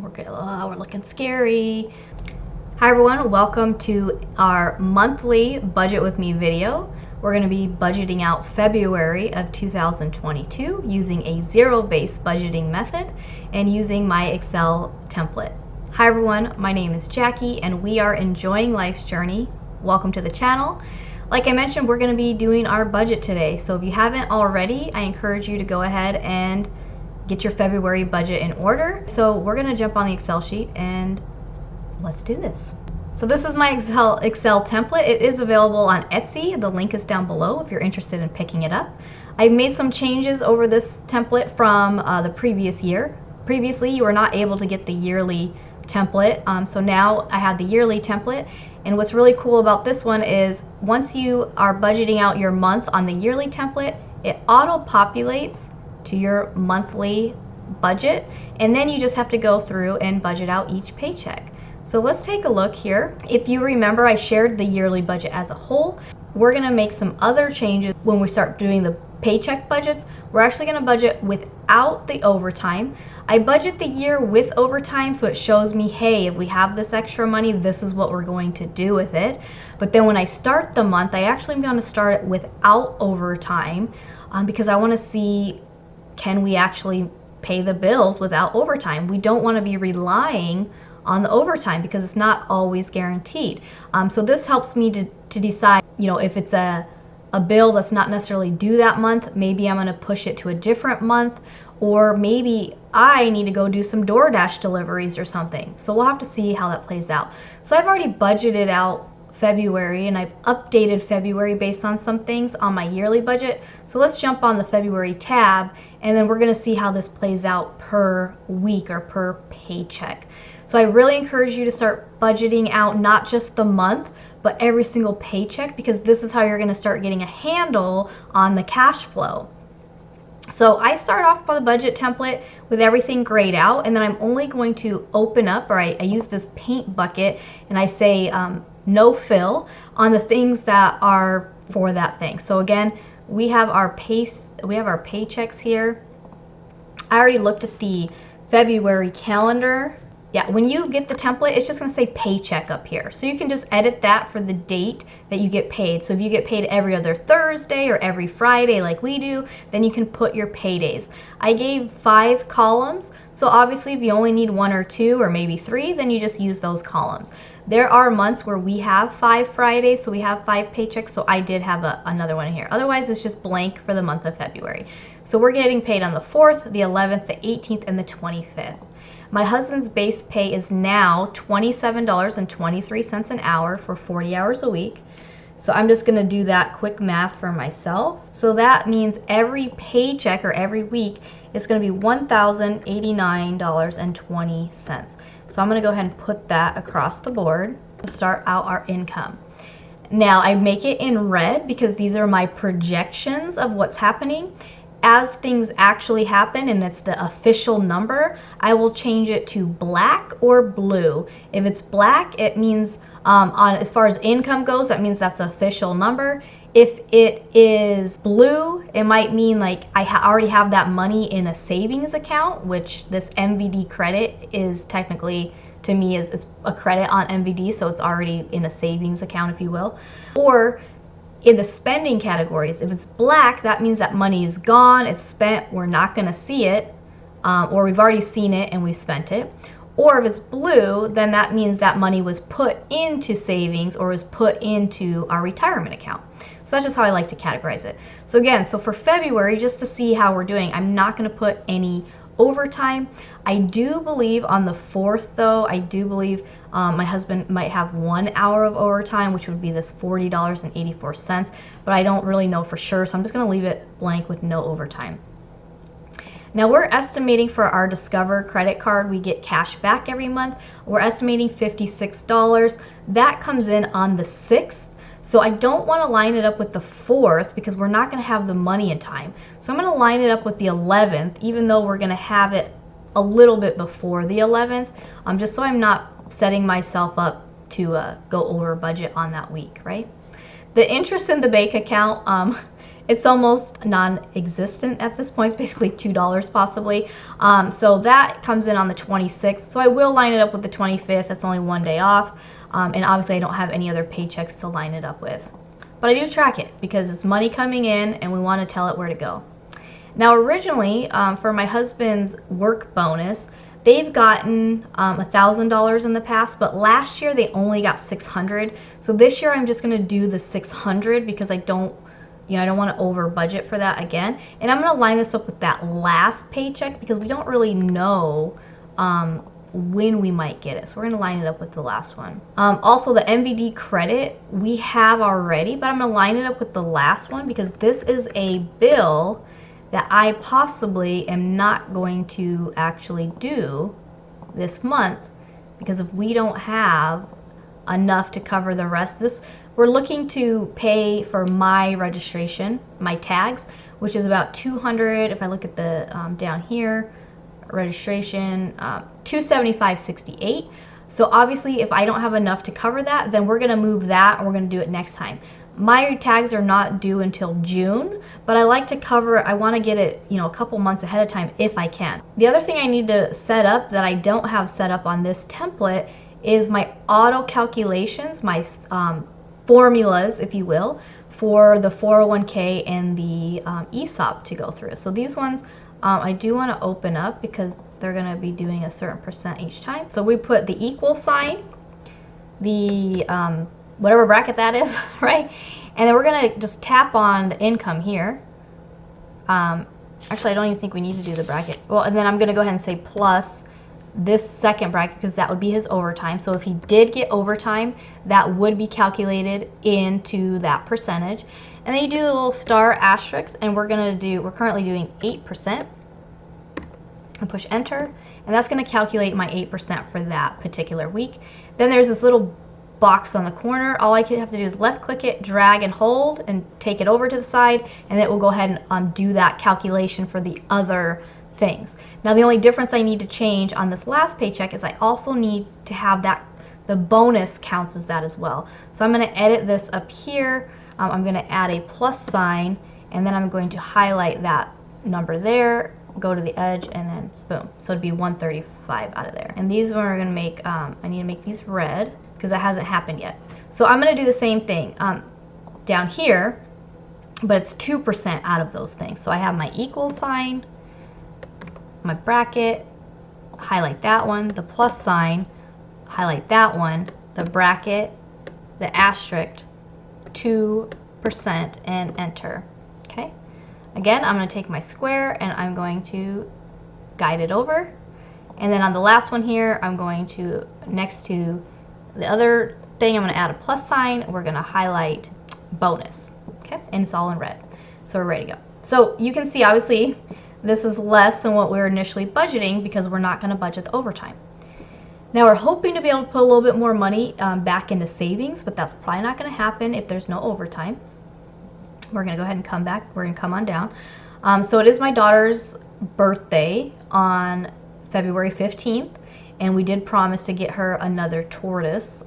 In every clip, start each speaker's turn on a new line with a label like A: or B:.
A: we're looking scary. Hi everyone, welcome to our monthly Budget With Me video. We're going to be budgeting out February of 2022 using a zero-based budgeting method and using my Excel template. Hi everyone, my name is Jackie and we are enjoying life's journey. Welcome to the channel. Like I mentioned, we're going to be doing our budget today. So if you haven't already, I encourage you to go ahead and get your February budget in order. So we're going to jump on the Excel sheet and let's do this. So this is my Excel template. It is available on Etsy. The link is down below if you're interested in picking it up. I made some changes over this template from the previous year. Previously, you were not able to get the yearly template. So now I have the yearly template. And what's really cool about this one is once you are budgeting out your month on the yearly template, it auto-populates to your monthly budget. And then you just have to go through and budget out each paycheck. So let's take a look here. If you remember, I shared the yearly budget as a whole. We're gonna make some other changes when we start doing the paycheck budgets. We're actually gonna budget without the overtime. I budget the year with overtime so it shows me, hey, if we have this extra money, this is what we're going to do with it. But then when I start the month, I actually am gonna start it without overtime because I wanna see, can we actually pay the bills without overtime? We don't wanna be relying on the overtime because it's not always guaranteed. So this helps me to decide, if it's a bill that's not necessarily due that month, maybe I'm gonna push it to a different month, or maybe I need to go do some DoorDash deliveries or something. So we'll have to see how that plays out. So I've already budgeted out February and I've updated February based on some things on my yearly budget. So let's jump on the February tab and then we're gonna see how this plays out per week or per paycheck. So I really encourage you to start budgeting out not just the month, but every single paycheck, because this is how you're gonna start getting a handle on the cash flow. So I start off by the budget template with everything grayed out, and then I'm only going to open up, or I use this paint bucket, and I say no fill on the things that are for that thing. So again, we have our paychecks here. I already looked at the February calendar. Yeah, when you get the template, it's just gonna say paycheck up here. So you can just edit that for the date that you get paid. So if you get paid every other Thursday or every Friday like we do, then you can put your paydays. I gave 5 columns. So obviously if you only need 1 or 2 or maybe 3, then you just use those columns. There are months where we have 5 Fridays, so we have 5 paychecks, so I did have another one here. Otherwise, it's just blank for the month of February. So we're getting paid on the 4th, the 11th, the 18th, and the 25th. My husband's base pay is now $27.23 an hour for 40 hours a week. So I'm just gonna do that quick math for myself. So that means every paycheck or every week is gonna be $1,089.20. So I'm gonna go ahead and put that across the board to start out our income. Now I make it in red because these are my projections of what's happening. As things actually happen and it's the official number, I will change it to black or blue. If it's black, it means as far as income goes, that means that's an official number. If it is blue, it might mean like I already have that money in a savings account, which this MVD credit is technically, to me, is a credit on MVD, so it's already in a savings account, if you will. Or in the spending categories, if it's black, that means that money is gone, it's spent, we're not gonna see it, or we've already seen it and we've spent it. Or if it's blue, then that means that money was put into savings or was put into our retirement account. So that's just how I like to categorize it. So again, so for February, just to see how we're doing, I'm not gonna put any overtime. I do believe on the 4th though, I do believe my husband might have 1 hour of overtime, which would be this $40.84, but I don't really know for sure, so I'm just gonna leave it blank with no overtime. Now we're estimating for our Discover credit card, we get cash back every month. We're estimating $56. That comes in on the 6th. So I don't want to line it up with the 4th because we're not going to have the money in time. So I'm going to line it up with the 11th, even though we're going to have it a little bit before the 11th, just so I'm not setting myself up to go over budget on that week, right? The interest in the bank account, It's almost non-existent at this point. It's basically $2 possibly. So that comes in on the 26th. So I will line it up with the 25th. That's only one day off. And obviously I don't have any other paychecks to line it up with. But I do track it because it's money coming in and we want to tell it where to go. Now originally, for my husband's work bonus, they've gotten $1,000 in the past, but last year they only got $600. So this year I'm just going to do the $600 because I don't want to over budget for that again. And I'm going to line this up with that last paycheck because we don't really know when we might get it. So we're going to line it up with the last one. Also, the MVD credit we have already, but I'm going to line it up with the last one because this is a bill that I possibly am not going to actually do this month because if we don't have enough to cover the rest, we're looking to pay for my registration, my tags, which is about $200. If I look at the down here, registration, $275.68. So obviously if I don't have enough to cover that, then we're gonna move that and we're gonna do it next time. My tags are not due until June, but I like to cover it. I want to get it, a couple months ahead of time if I can. The other thing I need to set up that I don't have set up on this template is my auto calculations, my formulas, if you will, for the 401k and the ESOP to go through. So these ones I do want to open up because they're going to be doing a certain percent each time. So we put the equal sign, the whatever bracket that is, right? And then we're gonna just tap on the income here. Actually, I don't even think we need to do the bracket. Well, and then I'm gonna go ahead and say plus this second bracket because that would be his overtime. So if he did get overtime, that would be calculated into that percentage. And then you do the little star asterisk, and we're currently doing 8%. And push enter, and that's gonna calculate my 8% for that particular week. Then there's this little box on the corner. All I have to do is left click it, drag and hold, and take it over to the side, and it will go ahead and do that calculation for the other things. Now the only difference I need to change on this last paycheck is I also need to have that the bonus counts as that as well. So I'm going to edit this up here. I'm going to add a plus sign, and then I'm going to highlight that number there, go to the edge, and then boom. So it'd be 135 out of there. And these are going to make I need to make these red because that hasn't happened yet. So I'm going to do the same thing down here, but it's 2% out of those things. So I have my equal sign, my bracket, highlight that one, the plus sign, highlight that one, the bracket, the asterisk, 2%, and enter. Okay. Again, I'm going to take my square and I'm going to guide it over. And then on the last one here, I'm going to, next to the other thing, I'm going to add a plus sign. We're going to highlight bonus. Okay, and it's all in red. So we're ready to go. So you can see, obviously, this is less than what we were initially budgeting because we're not going to budget the overtime. Now we're hoping to be able to put a little bit more money back into savings, but that's probably not going to happen if there's no overtime. We're going to go ahead and come back. We're going to come on down. So it is my daughter's birthday on February 15th. And we did promise to get her another tortoise,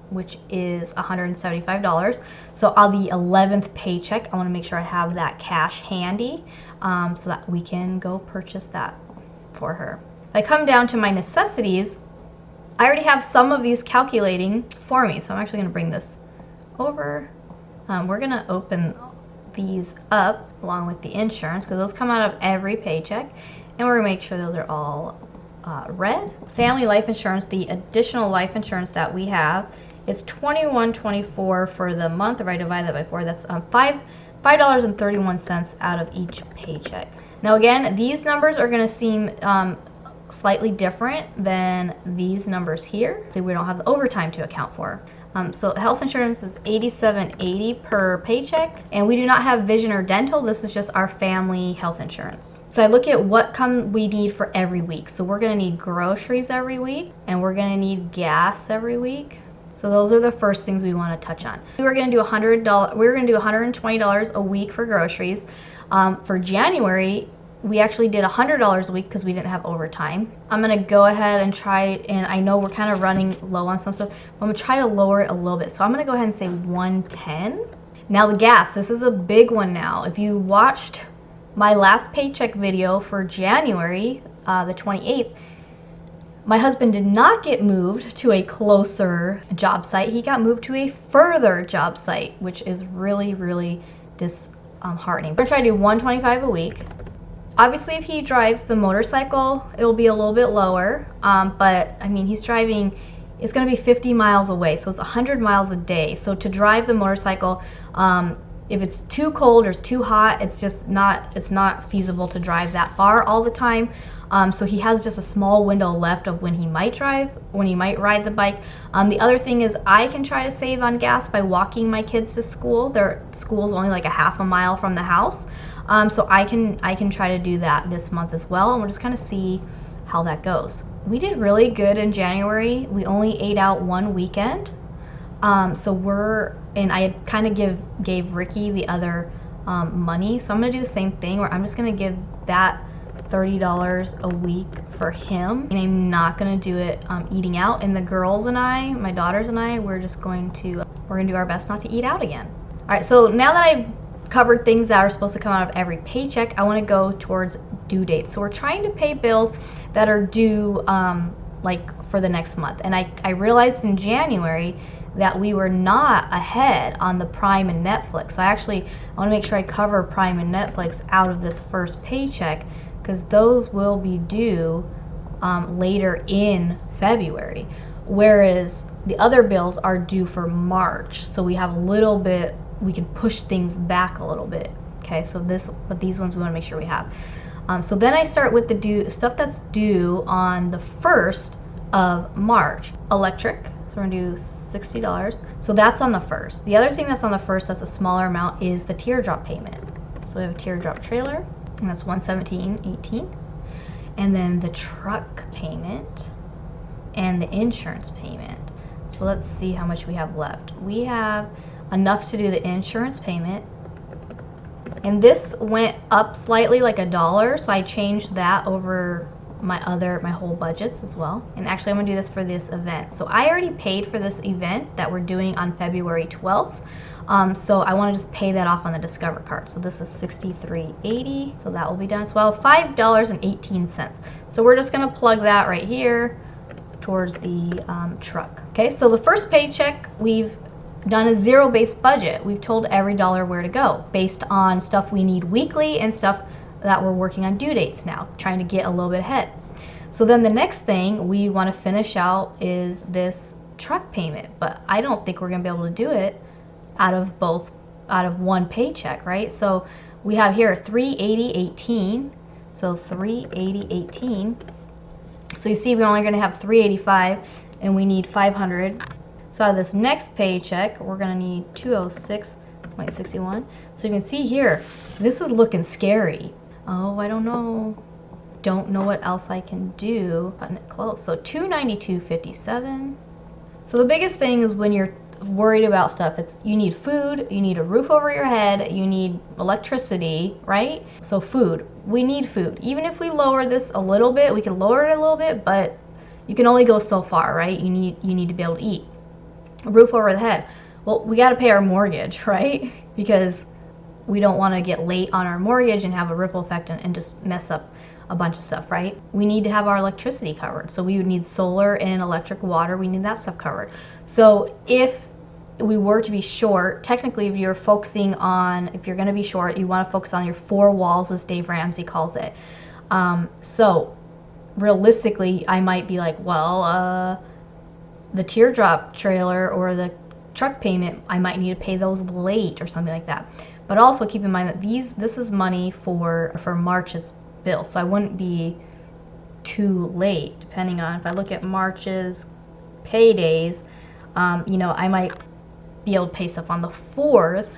A: which is $175. So on the 11th paycheck, I want to make sure I have that cash handy so that we can go purchase that for her. If I come down to my necessities, I already have some of these calculating for me. So I'm actually going to bring this over. We're going to open these up along with the insurance because those come out of every paycheck. And we're going to make sure those are all red. Family life insurance, the additional life insurance that we have, it's $21.24 for the month. If I divide that by 4, that's $5.31 out of each paycheck. Now again, these numbers are going to seem slightly different than these numbers here. So we don't have the overtime to account for. So health insurance is $87.80 per paycheck, and we do not have vision or dental. This is just our family health insurance. So I look at what we need for every week. So we're going to need groceries every week, and we're going to need gas every week. So those are the first things we want to touch on. We're going to do $120 a week for groceries. For January, we actually did $100 a week because we didn't have overtime. I'm gonna go ahead and try, and I know we're kind of running low on some stuff, but I'm gonna try to lower it a little bit. So I'm gonna go ahead and say 110. Now the gas, this is a big one now. If you watched my last paycheck video for January, the 28th, my husband did not get moved to a closer job site. He got moved to a further job site, which is really, really disheartening. We're gonna try to do $125 a week. Obviously, if he drives the motorcycle, it will be a little bit lower. But I mean, he's driving, it's gonna be 50 miles away, so it's 100 miles a day. So to drive the motorcycle, if it's too cold or it's too hot, it's not feasible to drive that far all the time. So he has just a small window left of when he might ride the bike. The other thing is I can try to save on gas by walking my kids to school. Their school's only like a half a mile from the house. So I can try to do that this month as well, and we'll just kind of see how that goes. We did really good in January. We only ate out one weekend. And I kind of gave Ricky the other money. So I'm gonna do the same thing where I'm just gonna give that $30 a week for him, and I'm not gonna do it eating out. And the girls and I, my daughters and I, we're gonna do our best not to eat out again. All right, so now that I've covered things that are supposed to come out of every paycheck, I want to go towards due dates. So we're trying to pay bills that are due like for the next month. And I realized in January that we were not ahead on the Prime and Netflix. So I want to make sure I cover Prime and Netflix out of this first paycheck, because those will be due later in February, whereas the other bills are due for March. So we have a little bit, we can push things back a little bit. Okay, so but these ones we want to make sure we have. So then I start with the stuff that's due on the 1st of March. Electric, so we're gonna do $60. So that's on the 1st. The other thing that's on the 1st that's a smaller amount is the teardrop payment. So we have a teardrop trailer, and that's $117.18. And then the truck payment and the insurance payment. So let's see how much we have left. We have enough to do the insurance payment. And this went up slightly, like $1, so I changed that over my whole budgets as well. And actually I'm gonna do this for this event. So I already paid for this event that we're doing on February 12th. So I wanna just pay that off on the Discover card. So this is $63.80, so that will be done as well. $5.18. So we're just gonna plug that right here towards the truck. Okay, so the first paycheck, we've done a zero-based budget. We've told every dollar where to go based on stuff we need weekly and stuff that we're working on due dates now, trying to get a little bit ahead. So then the next thing we want to finish out is this truck payment, but I don't think we're gonna be able to do it out of one paycheck, right? So we have here $380.18, so $380.18. So you see we're only gonna have $385 and we need $500. So out of this next paycheck, we're gonna need $206.61. So you can see here, this is looking scary. Oh, I don't know. Don't know what else I can do. Cutting it close. So $292.57. So the biggest thing is when you're worried about stuff, it's you need food, you need a roof over your head, you need electricity, right? So food, we need food. Even if we lower this a little bit, we can lower it a little bit, but you can only go so far, right? You need to be able to eat. A roof over the head. Well, we got to pay our mortgage, right? Because we don't want to get late on our mortgage and have a ripple effect and just mess up a bunch of stuff, right? We need to have our electricity covered. So we would need solar and electric, water. We need that stuff covered. So if we were to be short, technically if you're going to be short, you want to focus on your 4 walls, as Dave Ramsey calls it. So realistically, I might be like, well, the teardrop trailer or the truck payment, I might need to pay those late or something like that. But also keep in mind that this is money for March's bill, so I wouldn't be too late. Depending on if I look at March's paydays, I might be able to pay stuff on the 4th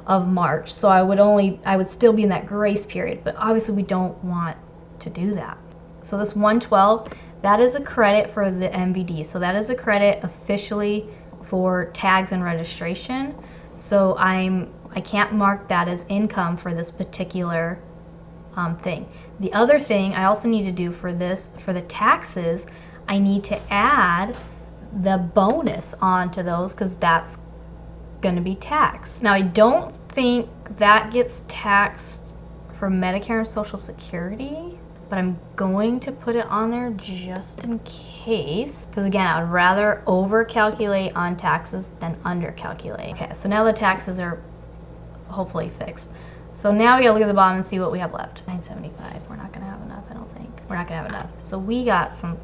A: of March, so I would still be in that grace period. But obviously we don't want to do that. So this 112, that is a credit for the MVD. So that is a credit officially for tags and registration. So I can't mark that as income for this particular thing. The other thing I also need to do for the taxes, I need to add the bonus onto those, because that's going to be taxed. Now, I don't think that gets taxed for Medicare and Social Security, but I'm going to put it on there just in case. Because again, I would rather over-calculate on taxes than under-calculate. Okay, so now the taxes are hopefully fixed. So now we gotta look at the bottom and see what we have left. 975, we're not gonna have enough, I don't think. We're not gonna have enough. So we got some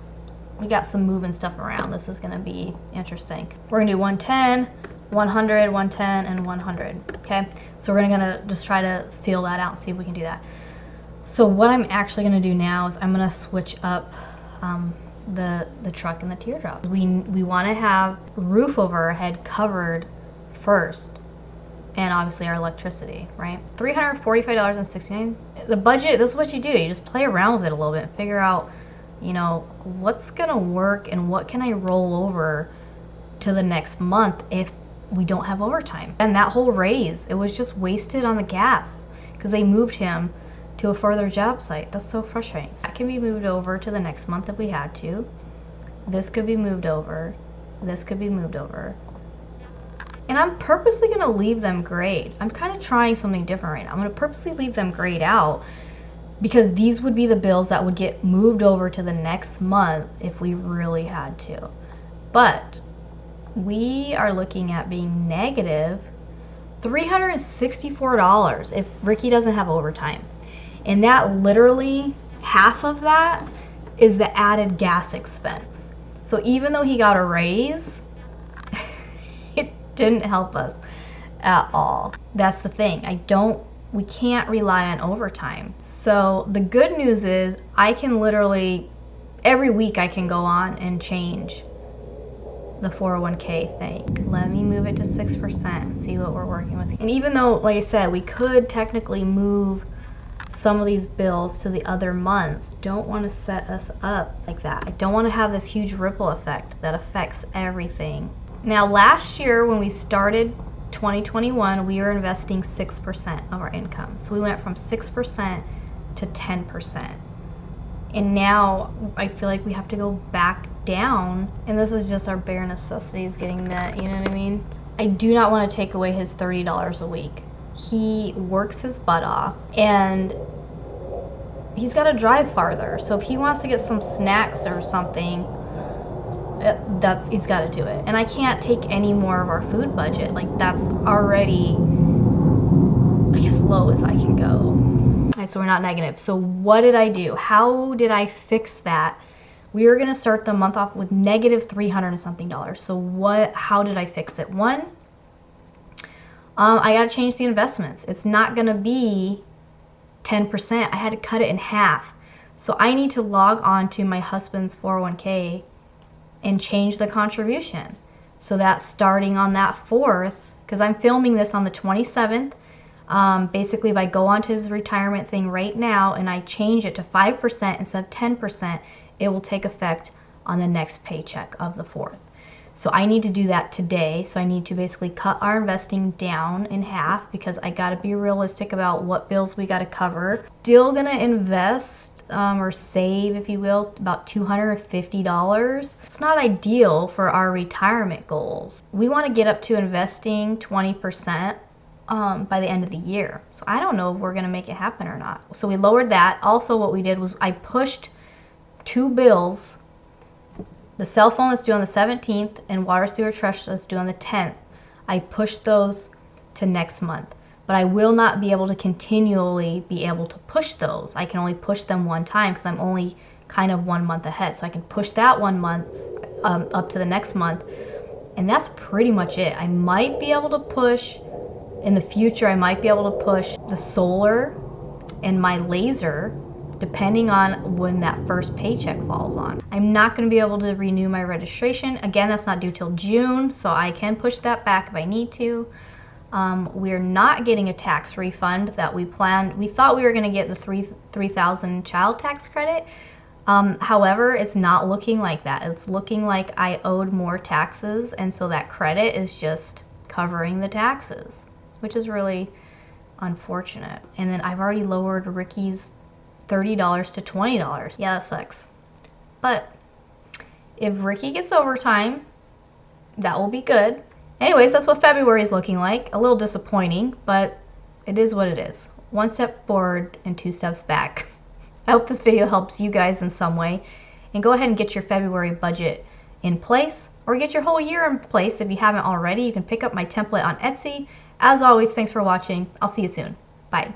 A: moving stuff around. This is gonna be interesting. We're gonna do 110, 100, 110, and 100, okay? So we're gonna just try to feel that out and see if we can do that. So what I'm actually gonna do now is I'm gonna switch up the truck and the teardrop. We wanna have roof over our head covered first, and obviously our electricity, right? $345.69. The budget, this is what you do. You just play around with it a little bit and figure out, you know, what's gonna work and what can I roll over to the next month if we don't have overtime. And that whole raise, it was just wasted on the gas because they moved him to a further job site. That's so frustrating. That can be moved over to the next month if we had to. This could be moved over. This could be moved over. And I'm purposely gonna leave them grayed. I'm kind of trying something different right now. I'm gonna purposely leave them grayed out because these would be the bills that would get moved over to the next month if we really had to. But we are looking at being negative $364 if Ricky doesn't have overtime. And that literally, half of that is the added gas expense. So even though he got a raise, it didn't help us at all. That's the thing. We can't rely on overtime. So the good news is I can literally, every week I can go on and change the 401k thing. Let me move it to 6% and see what we're working with. And even though, like I said, we could technically move some of these bills to the other month, don't want to set us up like that. I don't want to have this huge ripple effect that affects everything. Now, last year when we started 2021, we were investing 6% of our income. So we went from 6% to 10%. And now I feel like we have to go back down, and this is just our bare necessities getting met, you know what I mean? I do not want to take away his $30 a week. He works his butt off, and he's got to drive farther. So if he wants to get some snacks or something, he's got to do it. And I can't take any more of our food budget. Like, that's already, I guess, low as I can go. All right, so we're not negative. So what did I do? How did I fix that? We were gonna start the month off with negative $300 and something. So how did I fix it? One, I gotta change the investments. It's not gonna be 10%. I had to cut it in half. So I need to log on to my husband's 401k and change the contribution. So that's starting on that 4th, because I'm filming this on the 27th. Basically, if I go onto his retirement thing right now and I change it to 5% instead of 10%, it will take effect on the next paycheck of the 4th. So I need to do that today. So I need to basically cut our investing down in half because I got to be realistic about what bills we got to cover. Still gonna invest or save, if you will, about $250. It's not ideal for our retirement goals. We want to get up to investing 20% by the end of the year. So I don't know if we're gonna make it happen or not. So we lowered that. Also, what we did was I pushed 2 bills, the cell phone that's due on the 17th and water sewer trash that's due on the 10th. I pushed those to next month, but I will not be able to continually be able to push those. I can only push them one time because I'm only kind of 1 month ahead. So I can push that 1 month up to the next month, and that's pretty much it. I might be able to push in the future. I might be able to push the solar and my laser, depending on when that first paycheck falls on. I'm not going to be able to renew my registration. Again, that's not due till June, so I can push that back if I need to. We're not getting a tax refund that we planned. We thought we were going to get the $3,000 child tax credit. However, it's not looking like that. It's looking like I owed more taxes, and so that credit is just covering the taxes, which is really unfortunate. And then I've already lowered Ricky's $30 to $20. Yeah, that sucks. But if Ricky gets overtime, that will be good. Anyways, that's what February is looking like. A little disappointing, but it is what it is. One step forward and 2 steps back. I hope this video helps you guys in some way. And go ahead and get your February budget in place, or get your whole year in place if you haven't already. You can pick up my template on Etsy. As always, thanks for watching. I'll see you soon. Bye.